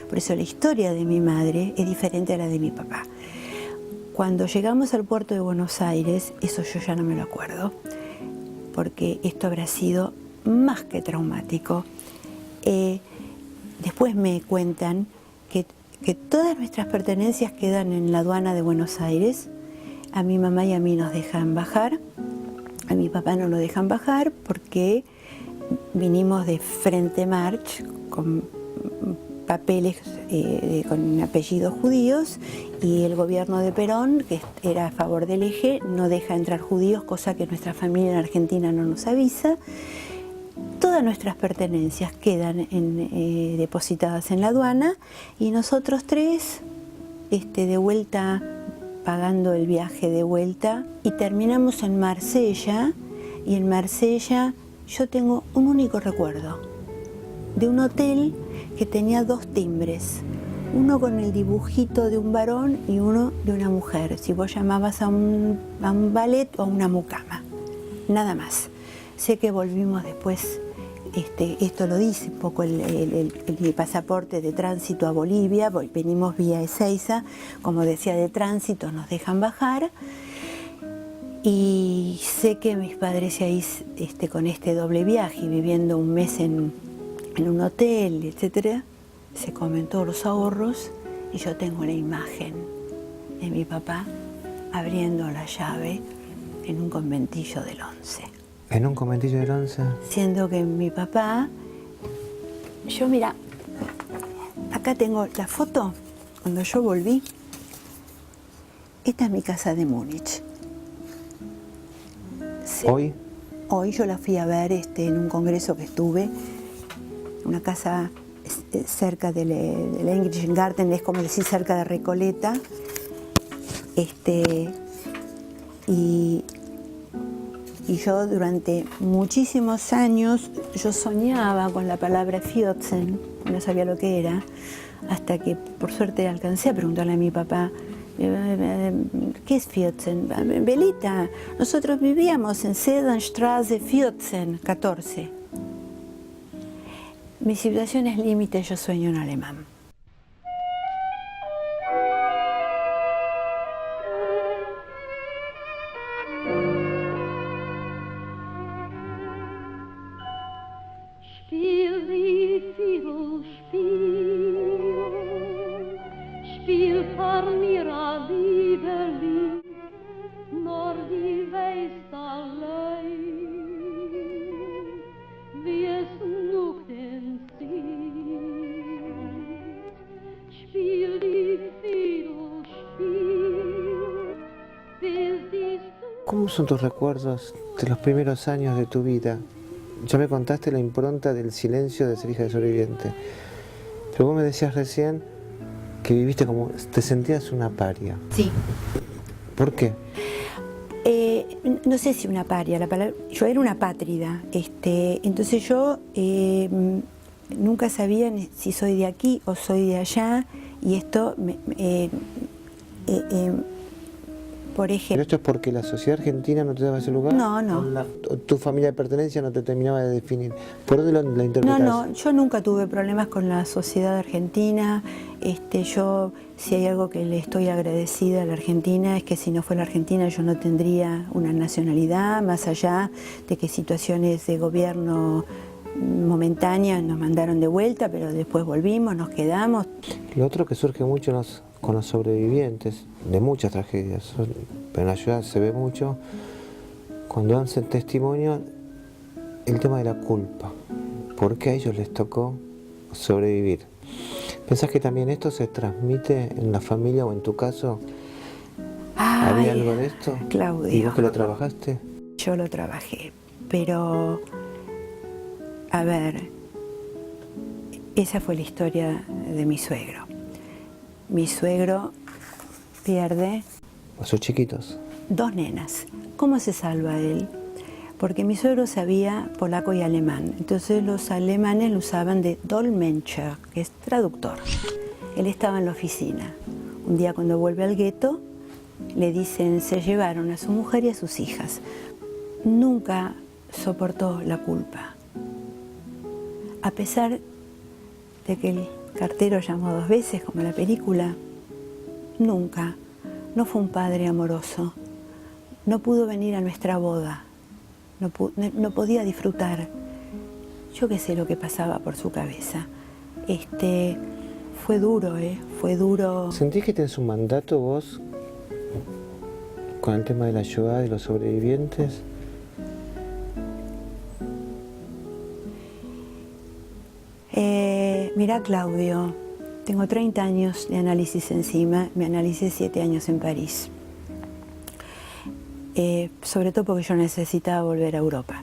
Por eso la historia de mi madre es diferente a la de mi papá. Cuando llegamos al puerto de Buenos Aires, eso yo ya no me lo acuerdo, porque esto habrá sido más que traumático. Después me cuentan que todas nuestras pertenencias quedan en la aduana de Buenos Aires. A mi mamá y a mí nos dejan bajar, a mi papá no lo dejan bajar porque vinimos de Frente March con papeles con apellidos judíos, y el gobierno de Perón, que era a favor del eje, no deja entrar judíos, cosa que nuestra familia en Argentina no nos avisa. Todas nuestras pertenencias quedan depositadas en la aduana, y nosotros tres de vuelta, pagando el viaje de vuelta, y terminamos en Marsella. Y en Marsella yo tengo un único recuerdo de un hotel que tenía 2 timbres, uno con el dibujito de un varón y uno de una mujer, si vos llamabas a un ballet o a una mucama, nada más. Sé que volvimos después, esto lo dice un poco mi pasaporte de tránsito a Bolivia, venimos vía Ezeiza, como decía, de tránsito nos dejan bajar, y sé que mis padres ahí con este doble viaje, viviendo un mes en un hotel, etcétera, se comen todos los ahorros, y yo tengo la imagen de mi papá abriendo la llave en un conventillo del 11. ¿En un conventillo del 11? Siendo que mi papá, yo mira, acá tengo la foto cuando yo volví. Esta es mi casa de Múnich. Sí. Hoy yo la fui a ver en un congreso que estuve, una casa cerca del Engrichgarten, es como decir cerca de Recoleta, y yo durante muchísimos años yo soñaba con la palabra Fürzen, no sabía lo que era, hasta que por suerte alcancé a preguntarle a mi papá, ¿qué es Fürzen? Belita, nosotros vivíamos en Sedanstraße 14. Mi situación es límite, yo sueño en alemán. ¿Cómo son tus recuerdos de los primeros años de tu vida? Ya me contaste la impronta del silencio de ser hija de sobreviviente, pero vos me decías recién que viviste como, te sentías una paria. Sí. ¿Por qué? No sé si una paria, la palabra, yo era una apátrida, entonces yo nunca sabía si soy de aquí o soy de allá, y esto por ejemplo... ¿Pero esto es porque la sociedad argentina no te daba ese lugar? No, no. ¿O tu familia de pertenencia no te terminaba de definir? ¿Por dónde la interpretás? No, yo nunca tuve problemas con la sociedad argentina. Yo, si hay algo que le estoy agradecida a la Argentina, es que si no fuera la Argentina yo no tendría una nacionalidad, más allá de que situaciones de gobierno momentáneas nos mandaron de vuelta, pero después volvimos, nos quedamos. Lo otro que surge mucho con los sobrevivientes de muchas tragedias, pero en la ciudad se ve mucho, cuando dan testimonio, el tema de la culpa. ¿Por qué a ellos les tocó sobrevivir? ¿Pensás que también esto se transmite en la familia o en tu caso? ¿Había algo de esto? Claudio. ¿Y vos que lo trabajaste? Yo lo trabajé, pero a ver, esa fue la historia de mi suegro. Mi suegro pierde... ¿A sus chiquitos? 2 nenas. ¿Cómo se salva él? Porque mi suegro sabía polaco y alemán. Entonces los alemanes lo usaban de Dolmetscher, que es traductor. Él estaba en la oficina. Un día cuando vuelve al gueto, le dicen, se llevaron a su mujer y a sus hijas. Nunca soportó la culpa. A pesar de que cartero llamó 2 veces, como la película. Nunca. No fue un padre amoroso. No pudo venir a nuestra boda. No podía disfrutar. Yo qué sé lo que pasaba por su cabeza. Fue duro, fue duro. ¿Sentís que tenés un mandato vos con el tema de la Shoah, de los sobrevivientes? Mirá, Claudio, tengo 30 años de análisis encima, me analicé 7 años en París. Sobre todo porque yo necesitaba volver a Europa.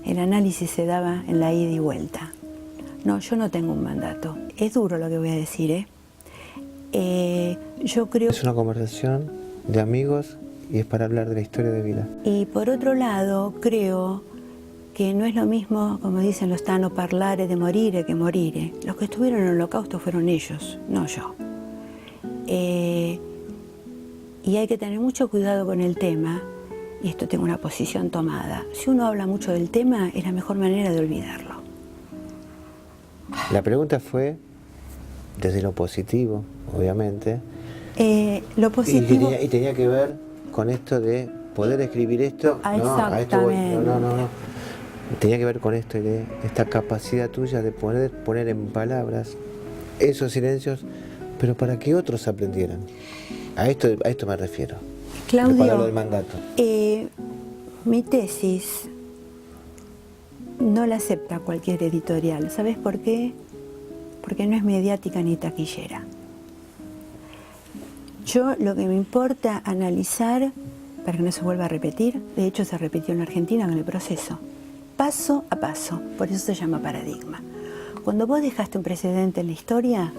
El análisis se daba en la ida y vuelta. No, yo no tengo un mandato. Es duro lo que voy a decir, yo creo... Es una conversación de amigos y es para hablar de la historia de vida. Y por otro lado, creo que no es lo mismo, como dicen los tanos, parlare de morire que morire. Los que estuvieron en el Holocausto fueron ellos, no yo. Y hay que tener mucho cuidado con el tema, y esto tengo una posición tomada. Si uno habla mucho del tema, es la mejor manera de olvidarlo. La pregunta fue desde lo positivo, obviamente. Lo positivo... Y tenía que ver con esto de poder escribir esto. Exactamente. No. Tenía que ver con esto, de esta capacidad tuya de poder poner en palabras esos silencios, pero para que otros aprendieran. A esto me refiero. Claudio, Lo del mandato. Mi tesis no la acepta cualquier editorial. ¿Sabes por qué? Porque no es mediática ni taquillera. Yo lo que me importa analizar, para que no se vuelva a repetir, de hecho se repitió en Argentina con el proceso, paso a paso, por eso se llama paradigma. Cuando vos dejaste un precedente en la historia,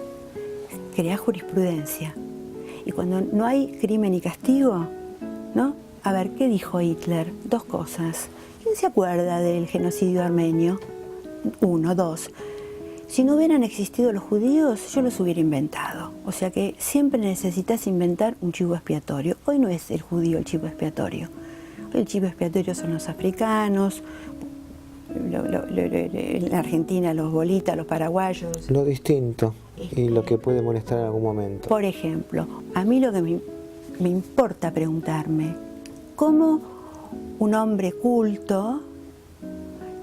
creás jurisprudencia. Y cuando no hay crimen y castigo, ¿no? A ver, ¿qué dijo Hitler? 2 cosas. ¿Quién se acuerda del genocidio armenio? 1, 2. Si no hubieran existido los judíos, yo los hubiera inventado. O sea que siempre necesitas inventar un chivo expiatorio. Hoy no es el judío el chivo expiatorio. Hoy el chivo expiatorio son los africanos, en Argentina los bolitas, los paraguayos. Lo distinto y lo que puede molestar en algún momento. Por ejemplo, a mí lo que me importa preguntarme, ¿cómo un hombre culto,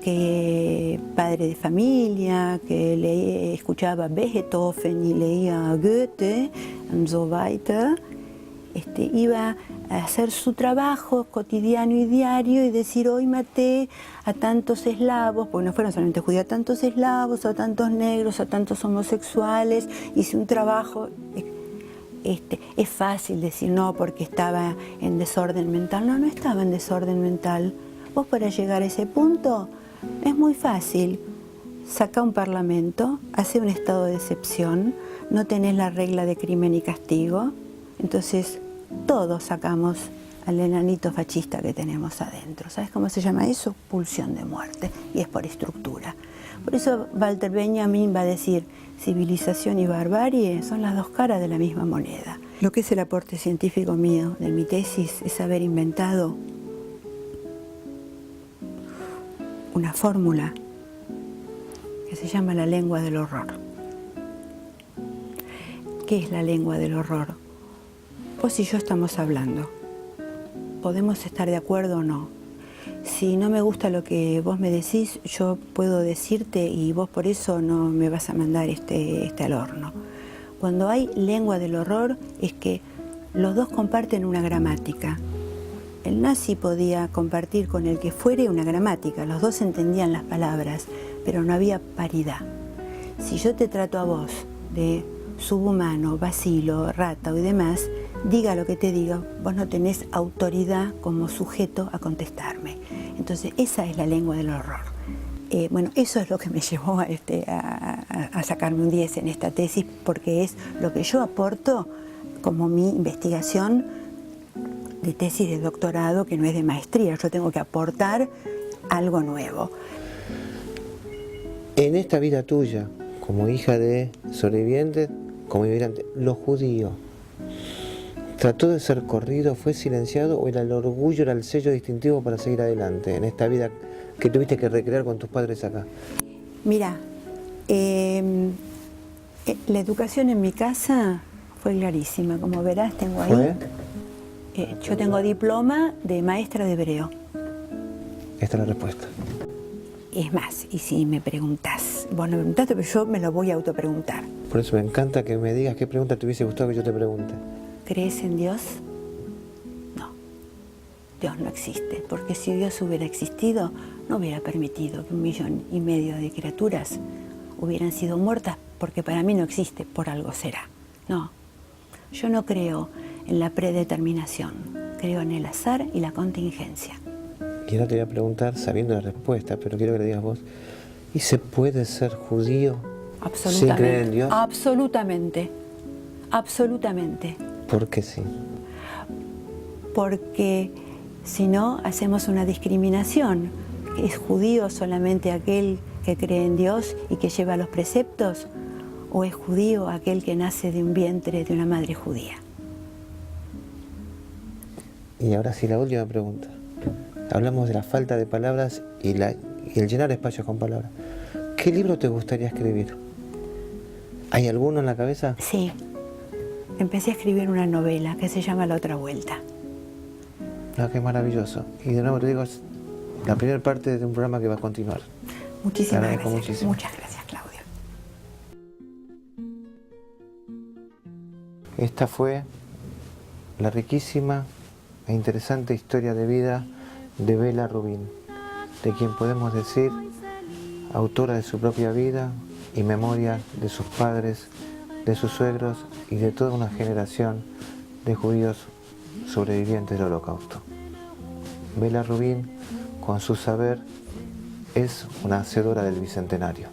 que padre de familia, que escuchaba Beethoven y leía Goethe, und so weiter, iba a hacer su trabajo cotidiano y diario y decir, hoy maté a tantos eslavos, porque no fueron solamente judíos, a tantos eslavos, a tantos negros, a tantos homosexuales, hice un trabajo. Es fácil decir no porque estaba en desorden mental. No, no estaba en desorden mental. Vos para llegar a ese punto es muy fácil. Saca un parlamento, hace un estado de excepción, no tenés la regla de crimen y castigo, entonces todos sacamos al enanito fascista que tenemos adentro. ¿Sabes cómo se llama eso? Pulsión de muerte, y es por estructura. Por eso Walter Benjamin va a decir, civilización y barbarie son las 2 caras de la misma moneda. Lo que es el aporte científico mío de mi tesis es haber inventado una fórmula que se llama la lengua del horror. ¿Qué es la lengua del horror? Vos y yo estamos hablando. Podemos estar de acuerdo o no. Si no me gusta lo que vos me decís, yo puedo decirte y vos por eso no me vas a mandar al horno. Cuando hay lengua del horror es que los dos comparten una gramática. El nazi podía compartir con el que fuere una gramática, los dos entendían las palabras, pero no había paridad. Si yo te trato a vos de subhumano, vacilo, rata y demás, diga lo que te diga, vos no tenés autoridad como sujeto a contestarme. Entonces esa es la lengua del horror. Bueno, eso es lo que me llevó a sacarme un 10 en esta tesis, porque es lo que yo aporto como mi investigación de tesis de doctorado, que no es de maestría. Yo tengo que aportar algo nuevo. En esta vida tuya, como hija de sobrevivientes, como inmigrante, los judíos, ¿trató de ser corrido, fue silenciado o era el orgullo, era el sello distintivo para seguir adelante en esta vida que tuviste que recrear con tus padres acá? Mira, La educación en mi casa fue clarísima. Como verás, tengo ahí. ¿Fue? Yo tengo diploma de maestra de hebreo. Esta es la respuesta. Es más, y si me preguntás, vos no me preguntaste, pero yo me lo voy a autopreguntar. Por eso me encanta que me digas qué pregunta te hubiese gustado que yo te pregunte. ¿Crees en Dios? No, Dios no existe, porque si Dios hubiera existido, no hubiera permitido que 1,5 millones de criaturas hubieran sido muertas, porque para mí no existe, por algo será. No, yo no creo en la predeterminación, creo en el azar y la contingencia. Y ahora te voy a preguntar, sabiendo la respuesta, pero quiero que le digas vos, ¿y se puede ser judío sin creer en Dios? Absolutamente, absolutamente. ¿Por qué sí? Porque si no, hacemos una discriminación. ¿Es judío solamente aquel que cree en Dios y que lleva los preceptos? ¿O es judío aquel que nace de un vientre de una madre judía? Y ahora sí, la última pregunta. Hablamos de la falta de palabras y el llenar espacios con palabras. ¿Qué libro te gustaría escribir? ¿Hay alguno en la cabeza? Sí. Empecé a escribir una novela que se llama La otra vuelta. No, qué maravilloso. Y de nuevo te digo, es la primera parte de un programa que va a continuar. Muchísimas Te agradezco gracias. muchísimo. Muchas gracias, Claudio. Esta fue la riquísima e interesante historia de vida de Bela Rubin, de quien podemos decir autora de su propia vida y memoria de sus padres, de sus suegros y de toda una generación de judíos sobrevivientes del Holocausto. Bela Rubin, con su saber, es una hacedora del Bicentenario.